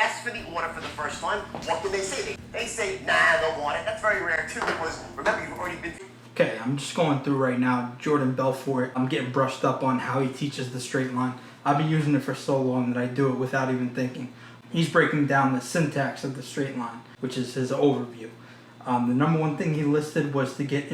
ask for the order for the first time, what do they say? They say, nah, they'll want it. That's very rare too, because remember, you've already been through. Okay, I'm just going through right now Jordan Belfort. I'm getting brushed up on how he teaches the straight line. I've been using it for so long that I do it without even thinking. He's breaking down the syntax of the straight line, which is his overview. The number one thing he listed was to get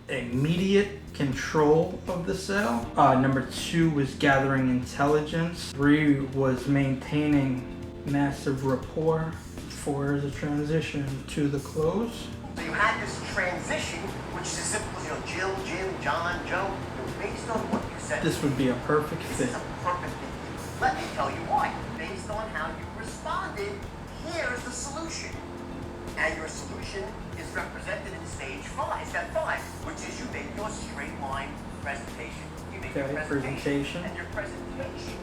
immediate control of the sale. Number 2 was gathering intelligence. 3 was maintaining massive rapport. 4 is a transition to the close. So you had this transition, which is as simple as, Jill, Jim, John, Joe. Based on what you said. This would be a perfect fit. This is a perfect fit. Let me tell you why. Based on how you responded, here's the solution. And your solution is represented in step 5, which is you make your straight line presentation. You make your presentation. And your presentation,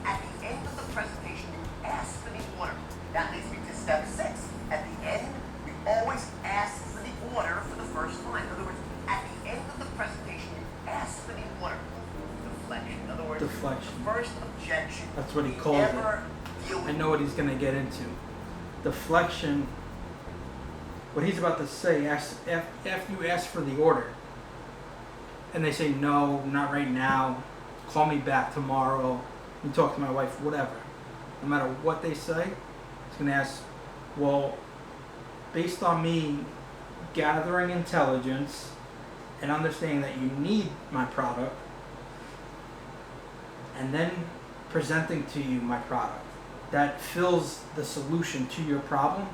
at the end of the presentation, you ask for the order. That leads me to step 6. At the end, we always ask for the order for the first time. In other words, at the end of the presentation, you ask for the order. Deflection. In other words, deflection. The first objection. That's what he calls it. I know what he's going to get into. Deflection. What he's about to say, after you ask for the order, and they say, no, not right now, call me back tomorrow, you talk to my wife, whatever. No matter what they say, he's going to ask, well, based on me gathering intelligence and understanding that you need my product, and then presenting to you my product that fills the solution to your problem,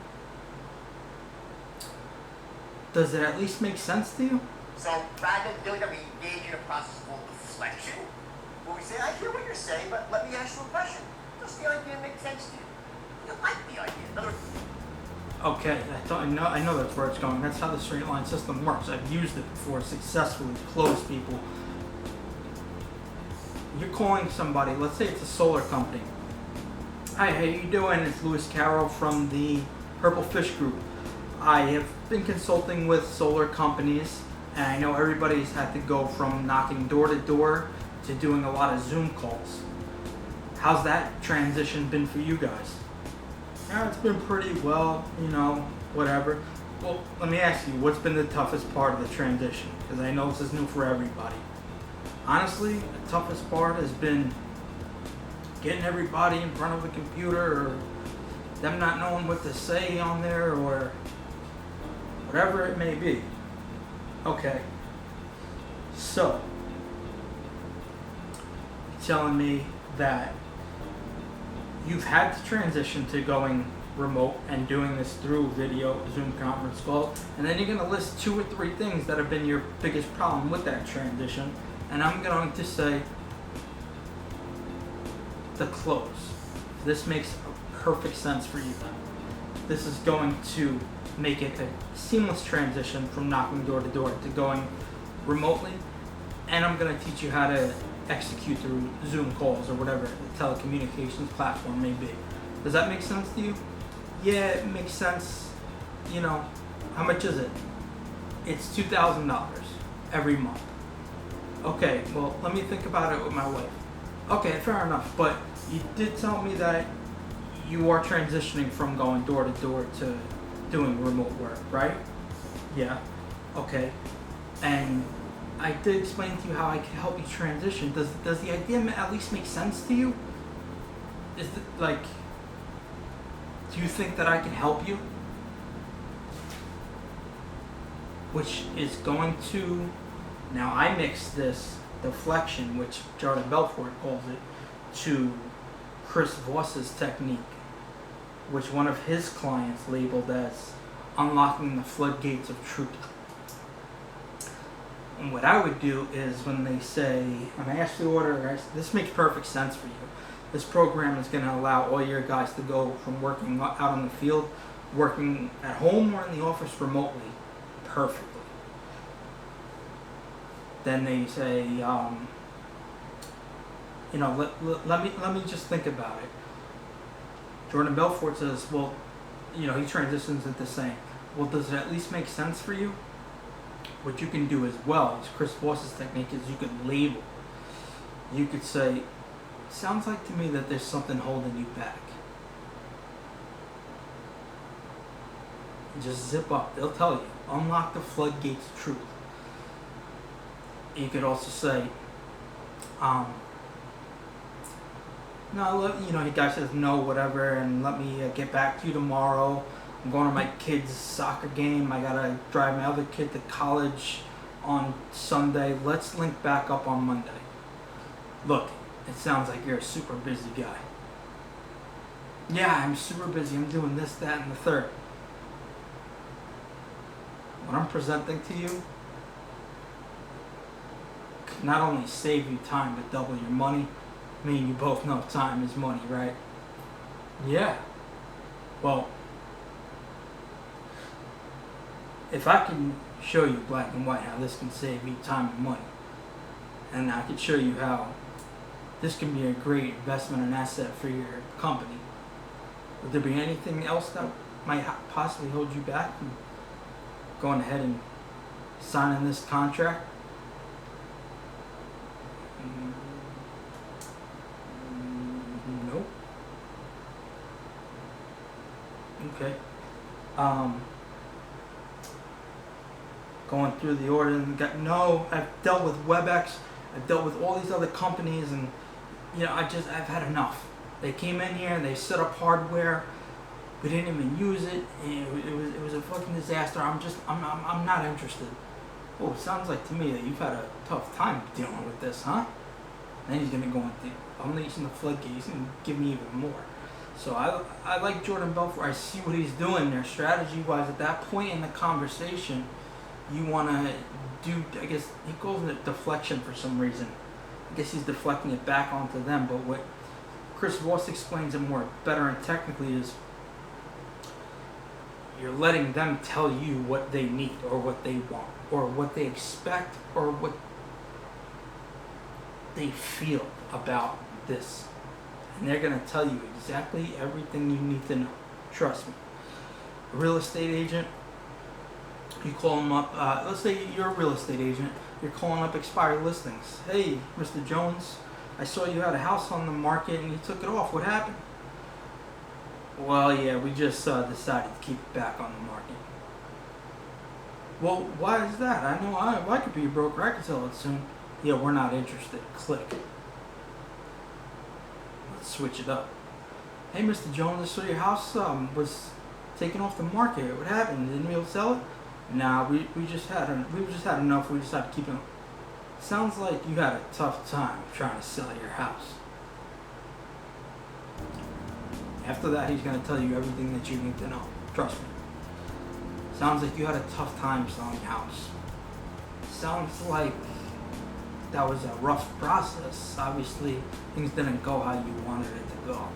does it at least make sense to you? So rather than doing that, we engage in a process called deflection, where we say, I hear what you're saying, but let me ask you a question. Does the idea make sense to you? You like the idea. In other words, okay, I know that's where it's going. That's how the straight line system works. I've used it before successfully to close people. You're calling somebody, let's say it's a solar company. Hi, how you doing? It's Lewis Carroll from the Purple Fish Group. I have been consulting with solar companies, and I know everybody's had to go from knocking door to door to doing a lot of Zoom calls. How's that transition been for you guys? Yeah, it's been pretty well, whatever. Well, let me ask you, what's been the toughest part of the transition? Because I know this is new for everybody. Honestly, the toughest part has been getting everybody in front of the computer, or them not knowing what to say on there, or whatever it may be. Okay, so you're telling me that you've had to transition to going remote and doing this through video Zoom conference calls, and then you're going to list 2 or 3 things that have been your biggest problem with that transition, and I'm going to say the close. This makes perfect sense for you then. This is going to make it a seamless transition from knocking door to door to going remotely, and I'm going to teach you how to execute through Zoom calls or whatever the telecommunications platform may be. Does that make sense to you? Yeah, it makes sense. How much is it? It's $2,000 every month. Okay, well, let me think about it with my wife. Okay, fair enough, but you did tell me that you are transitioning from going door to door to doing remote work, right? Yeah. Okay. And I did explain to you how I can help you transition. Does the idea at least make sense to you? Is it do you think that I can help you? Which is going to, now I mix this deflection, which Jordan Belfort calls it, to Chris Voss's technique, which one of his clients labeled as unlocking the floodgates of truth. And what I would do is when they say, when I ask the order, this makes perfect sense for you. This program is going to allow all your guys to go from working out on the field, working at home or in the office remotely, perfectly. Then they say, let me just think about it. Jordan Belfort says, well, he transitions into saying, well, does it at least make sense for you? What you can do as well as Chris Voss's technique is you could label. You could say, sounds like to me that there's something holding you back. and just zip up. They'll tell you, unlock the floodgates of truth. You could also say, no, the guy says no, whatever, and let me get back to you tomorrow. I'm going to my kid's soccer game. I gotta drive my other kid to college on Sunday. Let's link back up on Monday. Look, it sounds like you're a super busy guy. Yeah, I'm super busy. I'm doing this, that, and the third. What I'm presenting to you could not only save you time, but double your money. I mean, you both know time is money, right? Yeah. Well, if I can show you black and white how this can save you time and money, and I can show you how this can be a great investment and asset for your company, would there be anything else that might possibly hold you back from going ahead and signing this contract? Nope. Okay. Going through the order and I've dealt with WebEx, I've dealt with all these other companies, and I've had enough. They came in here and they set up hardware. We didn't even use it. It was a fucking disaster. I'm not interested. Oh, it sounds like to me that you've had a tough time dealing with this, huh? Then he's gonna go into unleashing the floodgates and give me even more. So I like Jordan Belfort. I see what he's doing there, strategy-wise. At that point in the conversation, you want to do, I guess he calls it deflection for some reason. I guess he's deflecting it back onto them. But what Chris Voss explains it more better and technically is you're letting them tell you what they need or what they want or what they expect or what they feel about this. And they're going to tell you exactly everything you need to know. Trust me. A real estate agent, you call them up. Let's say you're a real estate agent. You're calling up expired listings. Hey, Mr. Jones, I saw you had a house on the market and you took it off. What happened? Well, yeah, we just decided to keep it back on the market. Well, why is that? I know I could be a broker. I could sell it soon. Yeah, we're not interested. Click. Let's switch it up. Hey, Mr. Jones, I saw your house was taken off the market. What happened? Didn't we able to sell it? Nah, we just had enough. We decided to keep it. Sounds like you had a tough time trying to sell your house. After that, he's going to tell you everything that you need to know. Trust me. Sounds like you had a tough time selling your house. Sounds like that was a rough process. Obviously, things didn't go how you wanted it to go.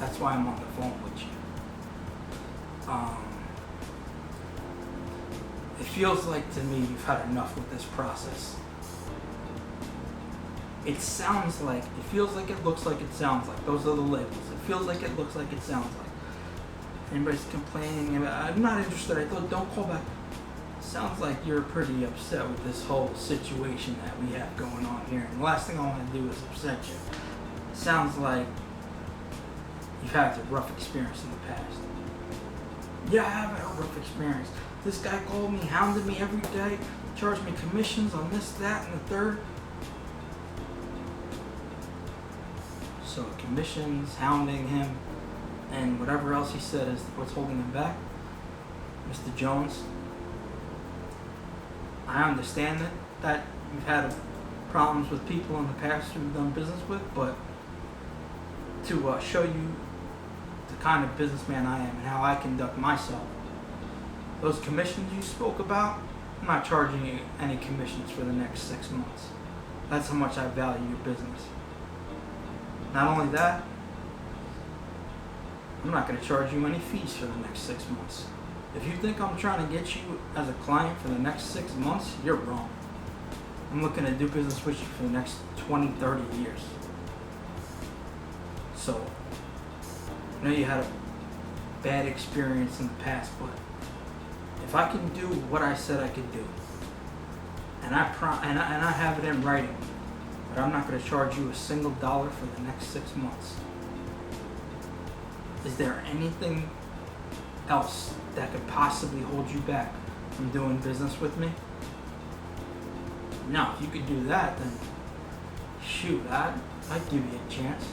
That's why I'm on the phone with you. It feels like to me you've had enough with this process. It sounds like, it feels like, it looks like, it sounds like. Those are the labels. It feels like, it looks like, it sounds like. Anybody's complaining about, I'm not interested, I thought, don't call back. Sounds like you're pretty upset with this whole situation that we have going on here. And the last thing I want to do is upset you. Sounds like you've had a rough experience in the past. Yeah, I have had a rough experience. This guy called me, hounded me every day, charged me commissions on this, that, and the third. So commissions, hounding him, and whatever else he said is what's holding him back. Mr. Jones, I understand that you've had problems with people in the past you've done business with, but to show you the kind of businessman I am and how I conduct myself, those commissions you spoke about, I'm not charging you any commissions for the next 6 months. That's how much I value your business. Not only that, I'm not going to charge you any fees for the next 6 months. If you think I'm trying to get you as a client for the next 6 months, you're wrong. I'm looking to do business with you for the next 20, 30 years. So, I know you had a bad experience in the past, but if I can do what I said I could do, and I have it in writing, but I'm not going to charge you a single dollar for the next 6 months. Is there anything else that could possibly hold you back from doing business with me? No, if you could do that, then shoot, I'd give you a chance.